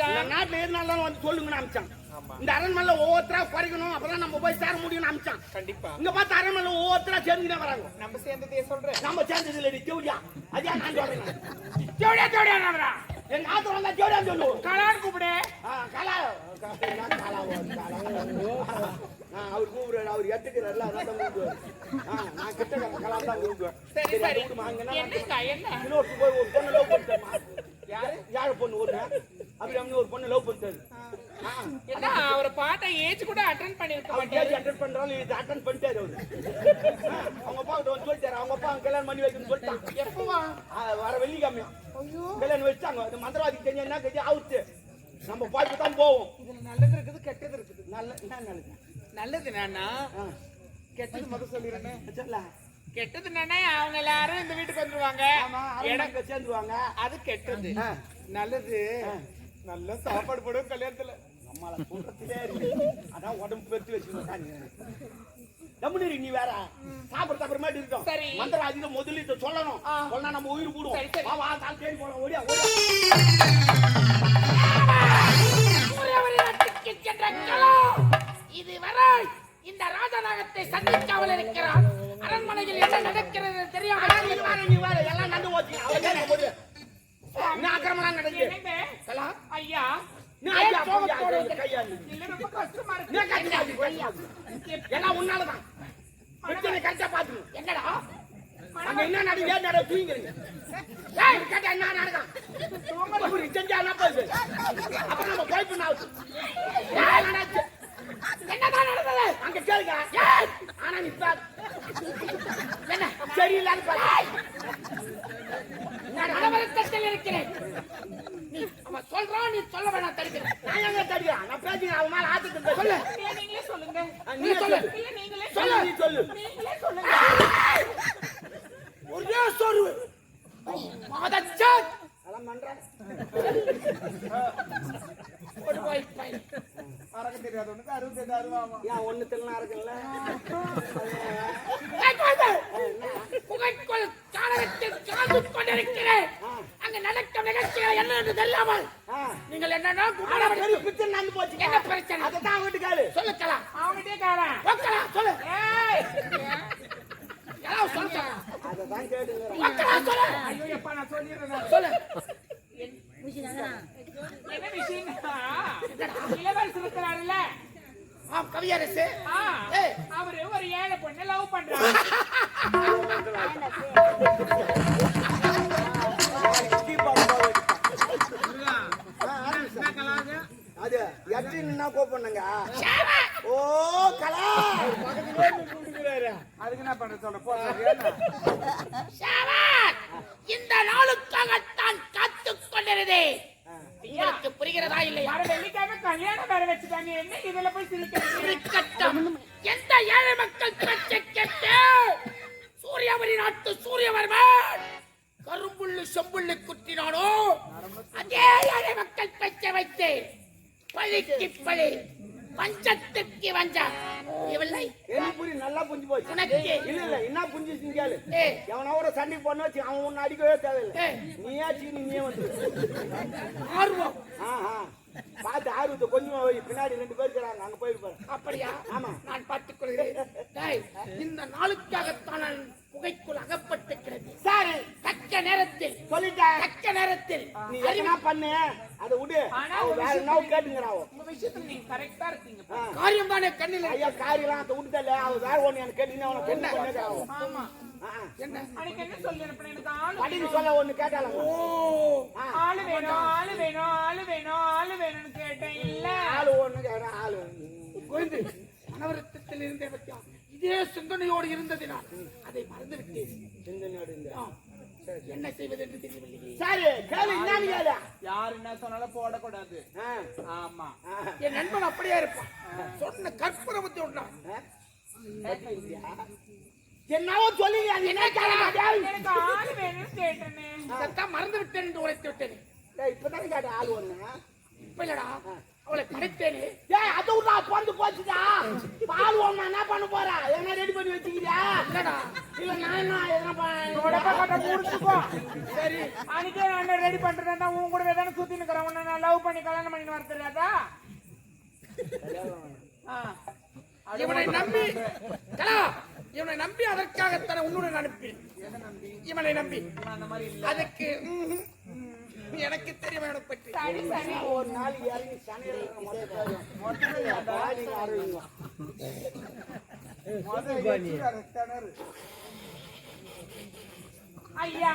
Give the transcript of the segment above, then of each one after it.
அனுப்பிச்சான்? நாட்டுல இருந்தாலும் வந்து சொல்லுங்கன்னு அனுப்பிச்சான். இந்த அரண்மனையில ஒவ்வொருத்தரா குறைக்கணும், அப்பதான் நம்ம போய் சேர முடியும்னு அனுப்பிச்சான். கண்டிப்பா. இங்க பார்த்து அரண்மனையில ஒவ்வொருத்தரா சேர்ந்துதான் வராங்க. நம்ம சேர்ந்ததே சொல்றேன். நம்ம சேர்ந்தது இல்லடி ஜோடியா. அதான் நான் சொல்றேன். ஜோடியா ஜோடியா எங்க ஆத்துல வந்தா ஜோடியான்னு சொல்லுவோம். கலான்னு கூப்பிடு. கலா அவர் கூப்பிடுறாரு, அவர் எட்டுக்கிறாருல அதான் கூப்பிடுவாரு. நான் கிட்ட கலா தான் கூப்பிடுவேன். சரி சரி. என்ன இன்னொரு போய் ஒரு பொண்ணு லவ் பண்ணிட்டேன். யார பொண்ணு ஒரு அப்படி அவங்க ஒரு பொண்ணு லவ் பண்ணிட்டாரு. என்ன அவர் பாட்ட ஏஜ் கூட அட்டெண்ட் பண்ணிருக்க மாட்டாரு. அட்டெண்ட் பண்றாரு, இது அட்டெண்ட் பண்ணிட்டாரு அவரு. அவங்க அப்பா கிட்ட வந்து சொல்லிட்டாரு, அவங்க அப்பா கல்யாணம் பண்ணி வைக்கணும்னு சொல்லிட்டாங்க. எப்பவா? வர வெள்ளிக்கிழமையா கல்யாணம் வச்சாங்க. இந்த மந்திரவாதிக்கு தெரிஞ்ச என்ன கட்சி அவுத்து நம்ம பார்த்து தான் போவோம். இதுல நல்லது இருக்குது கெட்டது இருக்குது. என்ன நல்லது? நல்லது நானா, கெட்டது மட்டும் சொல்லிடுறேன். சொல்ல கெட்டது நானே அவங்க எல்லாரும் இந்த வீட்டுக்கு வந்துருவாங்க, எனக்கு சேர்ந்துருவாங்க. அது கெட்டது. நல்லது நல்ல சாப்பாடு போடுவோம் கல்யாணத்துல. நம்மள சொல்றதுலே அதான் உடம்பு பெருத்து வச்சுக்கணும். தம்முனி நீ வேற சாப்பிட அப்புறமேட்டு இருக்கோம். மந்திரவாதியில முதலீட்டு சொல்லணும், சொன்னா நம்ம உயிர் போடுவோம். வா கால் தேடி போலாம். ஓடியா இதுவரை இந்த ராஜநாகத்தை சந்திக்காமல் இருக்கிறார். அரண்மனையில் என்ன நடக்கிறது தெரியாம நீ வேற எல்லாம் நண்டு போச்சு. என்ன ஆக்கிரமணம் நடக்குது? ஐயா எல்லாம் உன்னாலதான். கரெக்டா பாத்துக்கணும். என்னடா அங்க என்ன நடக்குது? தூங்குறீங்க கேட்டா என்ன நடக்கும்? செஞ்சா என்ன போகுது? அப்புறம் நம்ம போய்ப்பு என்னதான் நடந்தது அங்க கேளுங்க. ஆனா நீ என்ன சரியில்லான்னு நடவடிக்கையில் இருக்கிறேன். நீ அவன் சொல்றான், நீ சொல்ல வேணாம். தடுக்கிறேன். நான் எங்க தடுக்கிறேன்? நான் பேசுகிறேன். அவன் மேல ஆத்துக்கு சொல்லு. நீங்களே சொல்லுங்க. நீ சொல்லு. நீங்களே சொல்லு. நீ சொல்லு. நீங்களே சொல்லுங்க. ஒரே சொரு மாதச்சான் அதெல்லாம் பண்றேன். ஒரு போய் பையன் அரக்க தெரியாது. ஒண்ணுக்கு 65 ரூபாமா. ஏன் ஒண்ணு தெரியல இருக்குல்ல? புகைக்குள் சாளரத்தில் காத்து கொண்டிருக்கிறேன். அங்க நடக்கும் நிகழ்ச்சிகள் என்ன என்று தெரியாமல் நீங்கள் என்னன்னா பிச்சை நடந்து போச்சு. என்ன பிரச்சனை? அதான் வீட்டுக்காரு சொல்லுக்கலாம். அவங்ககிட்டே காரன் சொல்லு. எல்லாம் சொல்லுங்க. அதான் கேட்டுங்க. சொல்லு. ஐயோ எப்பா நான் சொல்லிடுறேன். சொல்லு. என்ன விஷயம்? இளவரசர் இருக்கிறாருல்ல, கவியரசு, அவரு ஒரு ஏழை பொண்ணு லவ் பண்றாரு. அது எட்டு நின்னா கோப்பண்ணுங்க. ஓ கலா அதுக்கு என்ன பண்ண சொல்ற? இந்த நாளுக்காகத்தான் காத்துக் கொண்டிருந்தே. உங்களுக்கு புரிகிறதா இல்லையா? வெள்ளிக்கிழமை கல்யாணம் வர வச்சுட்டாங்க. என்ன இதுல போய் சிரிக்கட்டும். எந்த ஏழை மக்கள் பேச்சை கேட்டு சூரியவரி நாட்டு சூரியவர்மன் கரும்புள்ளு செம்புள்ளு குத்தினானோ அதே ஏழை மக்கள் பேச்சை வைத்து பழிக்கு பழி, பஞ்சத்துக்கு வஞ்சம். நல்லா புரிஞ்சு போச்சு. உனக்கு இல்ல இல்ல என்ன புரிஞ்சு செஞ்சாலு எவனோட சண்டைக்கு போன வச்சு அவன் ஒன்னு அடிக்கவே தேவையில்லை. நீயா சீனி நீயே வந்து ஆர்வம் பார்த்து ஆர்வத்தை கொஞ்சம் பின்னாடி 2 பேர் இருக்கிறாங்க, அங்க போயிருப்பாரு. அப்படியா? ஆமா, நான் பார்த்துக் கொள்கிறேன். இந்த நாளுக்காகத்தான் நான் புகைக்குள் அகப்பட்டிருக்கிறது. சாரு தக்க நேரத்தில் சொல்லிட்டேன். தக்க நேரத்தில் நீ என்ன பண்ணு அதை விடு. வேற என்ன கேட்டுங்கிறாவோ. உங்க விஷயத்துல நீங்க கரெக்டா இருக்கீங்க. காரியம் தானே கண்ணில். ஐயா காரியெல்லாம் அதை விட்டுதல்ல. அவ வேற ஒண்ணு எனக்கு கேட்டீங்கன்னா அவனை பெண்ணு பண்ணிக்கிறாவோ. ஆமா என்ன அன்னைக்கு என்ன சொல்லி அனுப்புறேன்? எனக்கு ஆளு படிக்க சொல்ல ஒண்ணு கேட்டாலும் ஆளு வேணும் ஆளு வேணும் ஆளு வேணும் ஆளு வேணும்னு கேட்டேன். இல்ல ஆளு ஒண்ணு கேட்டா ஆளு குழந்தை மனவருத்தத்தில் இருந்தே பத்தியா இதே சிந்தனையோடு இருந்ததினால் அதை மறந்து விட்டேன். சிந்தனையோடு இருந்தா என்ன செய்வது என்று தெரியவில்லை. சரி கேளு. என்னன்னு கேளு. யார் என்ன சொன்னாலும் போடக்கூடாது. ஆமா, என் நண்பன் அப்படியே இருப்பான். சொன்ன கற்பனை பத்தி விட்டான். என்னவோ சொல்லி எனக்கு ஆளு வேணும்னு கேட்டேன். மறந்து விட்டேன் என்று உரைத்து விட்டேன். இப்பதான் கேட்ட ஆளு ஒண்ணு. இப்ப இல்லடா, அவளை படைத்தேனே. ஏய் அது விடா பொந்து போச்சுடா. பால் ஒண்ணா என்ன பண்ண போறா? என்ன ரெடி பண்ணி வச்சிக்கிறியா? இல்லடா. இல்ல நான் எதனா உடம்ப கட்ட முடிச்சுக்கோ. சரி. அன்னைக்கே நான் ரெடி பண்றேன்டா. உன் கூடவே தானே சுத்தி நிக்கிறேன். உன்னை நான் லவ் பண்ணி கல்யாணம் பண்ணி வர தெரியாதா? இவனை நம்பி கலா, இவனை நம்பி அதற்காகத்தானே உன்னுடன் அனுப்பி. இவனை நம்பி அதுக்கு எனக்கு தெரியும் அவனை பற்றி. சரி சரி. ஒரு நாள் இறங்கி சனையில ஐயா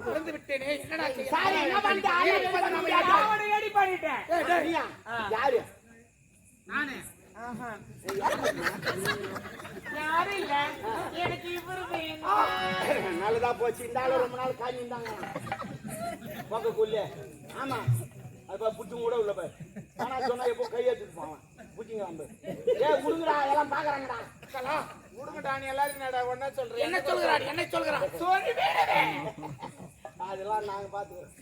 மறந்து விட்டேனே. என்னடா செய்ய? சாரி என்ன பண்ணிட்ட? அவனை ரெடி பண்ணிட்டேன். ஏய், டேய். யாரு? நானே. ஆஹா. யாரும் இல்ல. எனக்கு இவரு வேணும். நல்லதா போச்சு. இந்த ஆளு ரொம்ப நாள் காஞ்சிருந்தாங்க பக்கக்குள்ளே. ஆமா அது புடிச்சு கூட உள்ள போய் ஆனா சொன்னா எப்போ கையெழுத்துட்டு போவான் புடிச்சிங்க வந்து குடுங்கடா எல்லாம் பாக்குறாங்கடா. கலா, விடுங்கடா நீ எல்லாரும் என்னடா ஒன்னா சொல்றேன். என்ன சொல்கிறான்? என்ன சொல்கிறான்? அதெல்லாம் நாங்க பாத்துக்கிறோம்.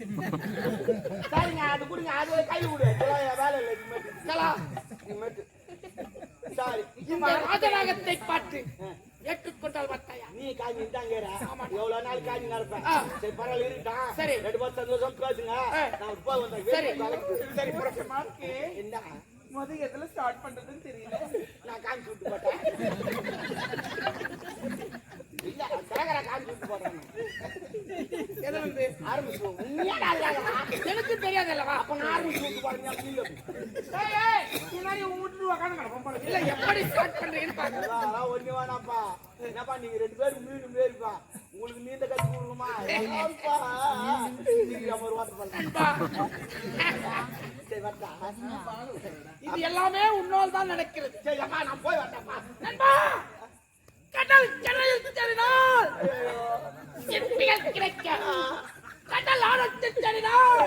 சரிங்க அது கொடுங்க. அது கை விடு. இதெல்லாம் வேலை இல்லை. கலா, இனிமேட்டு சாரி இந்த ராஜநாகத்தை பார்த்து ஏற்றுக்கொண்டால் பார்த்தாயா? நீ காஞ்சி தாங்க எவ்வளவு நாள் காஞ்சி நடப்பேன். சரி பரவாயில்ல இருட்டான். சரி. 2 வருஷம் சந்தோஷம் பேசுங்க. நான் போய் வந்தேன். சரி. சரி மார்க்கு என்ன முதல் எதுல ஸ்டார்ட் பண்றதுன்னு தெரியல. நான் காஞ்சி விட்டு போட்டேன். இல்ல சேகர காஞ்சி விட்டு போட்டேன். எது வந்து ஆரம்பிச்சுவோம். உண்மையா எனக்கு தெரியாதல்லவா? அப்ப நான் ஆரம்பிச்சு விட்டு போறேன். ஏய் ஏய் நீ மாதிரி வீட்டுல உட்கார்ந்து கிடப்போம். இல்ல, எப்படி ஸ்டார்ட் பண்றீங்கன்னு பாக்க. அதெல்லாம் ஒண்ணு வேணாப்பா. என்னப்பா நீங்க 2 பேரும் மீன் மேரிப்பா. உங்களுக்கு நீந்த கத்து கொடுக்கணுமா? ஒரு வார்த்தை பண்ணலாம். சரி வரட்டா. இது எல்லாமே உன்னால் தான் நடக்கிறது. சரி அம்மா நான் போய் வரட்டேன்ப்பா. நண்பா, கடல் கடலில் தெரினால் சிற்பிகள் கிடைக்க, கடல் ஆழத்தில் தெரினால்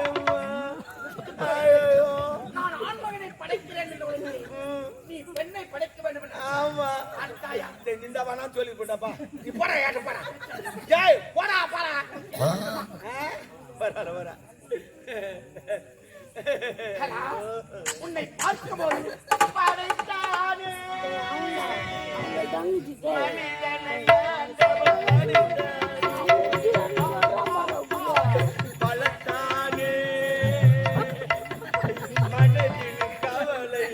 நான் ஆண்மகனை படைக்கிறேன் என்று உணர்கிறேன். நீ பெண்ணை படைக்க வேண்டும் என்று. ஆமா அத்தாயா, இந்த வேணா சொல்லி போட்டாப்பா. நீ போடா ஏட்ட போடா. ஜெய் போடா போடா. வர வர கலா, உன்னை பார்க்கும்போது படைத்தானே பலத்தானே மனதில் கவலை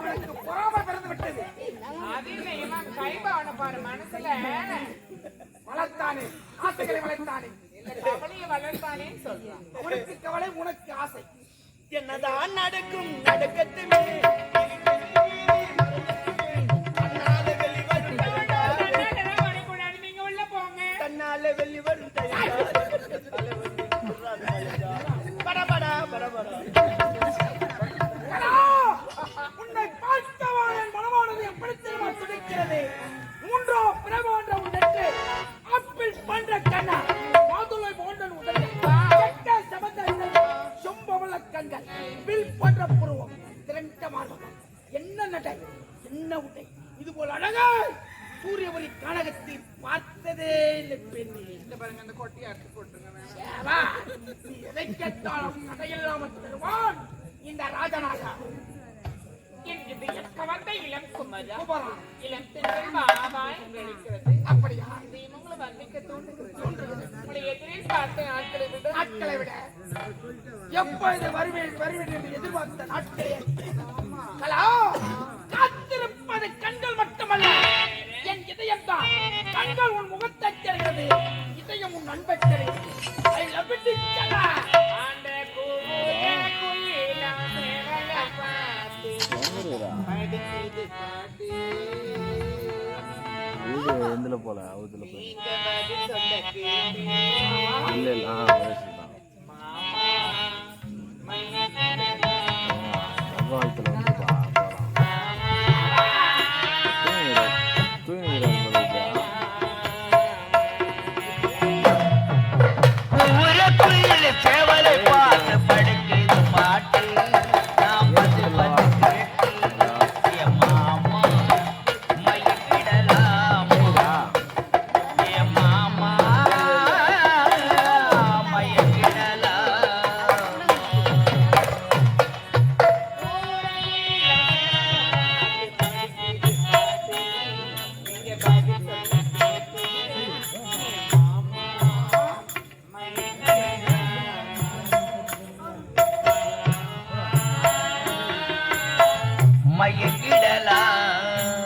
உனக்கு பொறாமை பிறந்து விட்டது. அது இல்லை இவன் கைபாவனை பாரு மனசுல வளர்த்தானே, ஆசைகளை வளர்த்தானே. கவலையை வளர்த்தானேன்னு சொல்றான். உனக்கு கவலை, உனக்கு ஆசை. என்னதான் நடக்கும் நடக்கட்டுமே. தன்னால வெளிவரும் நீங்க உள்ள போங்க. தன்னால வெளிவரும் படபடா படபடா. கலா, உன்னை பார்த்தவா என் மனமானது எப்படி தெரியுமா துடிக்கிறது? 3ஆம் பிறகு என்ற உடற்கு ஆப்பிள் பண்ற கண்ணா, மாதுளை போன்ற உடல், கெட்ட சமந்தங்கள், சொம்பவள கண்கள், வில் போன்ற புருவம், திரண்ட மார்பகம், என்ன நடை, என்ன உடை, இது போல அழகா சூரியவரி கானகத்தில் பார்த்ததே இல்லை பெண்ணே. இந்த பாருங்க அந்த கொட்டியை அறுத்து போட்டுருங்க. சேவா, நீ எதை கேட்டாலும் நகையில்லாமல் தருவான் இந்த ராஜநாகா. இது எக்க வந்த இளம் குமரா குமரா. இளம் பெண்கள் பாபா என்று அழைக்கிறது. அப்படியா? இது உங்களை வர்ணிக்க தோன்றுகிறது. உங்களை எதிரில் பார்த்த ஆட்களை விட நாட்களை விட எப்பொழுது வருவேன் வருவேன் என்று எதிர்பார்த்த நாட்களே. கலா, காத்திருப்பது கண்கள் மட்டுமல்ல, என் இதயம் தான். கண்கள் உன் முகத்தை தெரிகிறது, இதயம் உன் அன்பை தெரிகிறது. I love you, கலா. ஆண்ட கூவுக குயிலாம் சேவல பாட்டு படிக்குது பாட்டு. இது எந்தில் போல அவதுல போய் நீங்க பதில் சொல்ல கேட்டு இல்லை இல்லை வயசுதான் மாமா மைனஸ் வாழ்த்துல வந்து போகிறான் தூங்குகிறான் ஊருக்குள்ள சேவலை பார்த்து படுக்குது பாட்டு நாம் வந்து கேட்டு என் மாமா மயக்கிடலாம் என் மாமா மயங்கிடலாம்.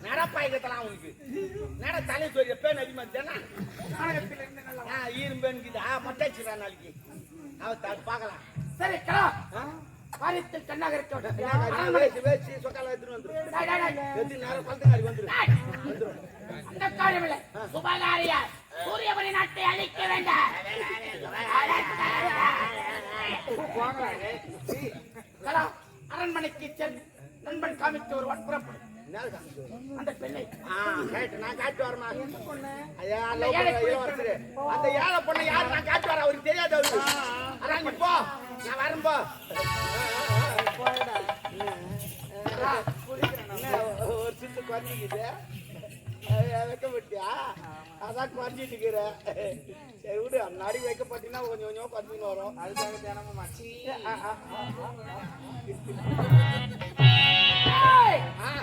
நடப்பாய்க்கத்தலாம் உனக்கு நட தலை சொரிய பேன் அடிமா தானே ஈரும்பேன்னுக்குது மட்டாச்சுடா நாளைக்கு பார்க்கலாம். சரி கலா காரியத்தில் கண்ணாக இருக்க வேச்சு வேச்சு சொக்கால எடுத்துட்டு வந்துடும் நேரம் குளத்துக்காரி வந்துடும் அந்த காரியம் இல்லை சுபகாரியா சூரியபுரி நாட்டை அழிக்க வேண்டாம். கலா அரண்மனைக்கு சென்று நண்பன் காமித்து ஒரு புறப்படும் அந்த பெண்ணை நான் காட்டு வரமா அந்த ஏழை பொண்ணை யாரு நான் காட்டு வர அவருக்கு தெரியாது அவருக்கு. அதான் நீ போ நான் வரம்போ ஒரு சித்து குறைஞ்சிக்குது வைக்கப்பட்டியா அதான் குறைஞ்சிட்டு இருக்கிற. சரி விடு நடி வைக்கப்பட்டீங்கன்னா கொஞ்சம் கொஞ்சம் குறைஞ்சின்னு வரும். அதுக்காக தினமும்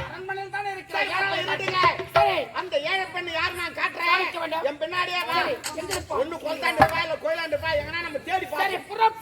அரண்மனையில் தானே இருக்கிறேன். அந்த ஏழை பெண்ணு யாரு நான் காட்டுறேன். என் பின்னாடியே ஒண்ணு கொண்டாண்டு பா இல்ல கோயிலாண்டு பா எங்கன்னா நம்ம தேடி புறம்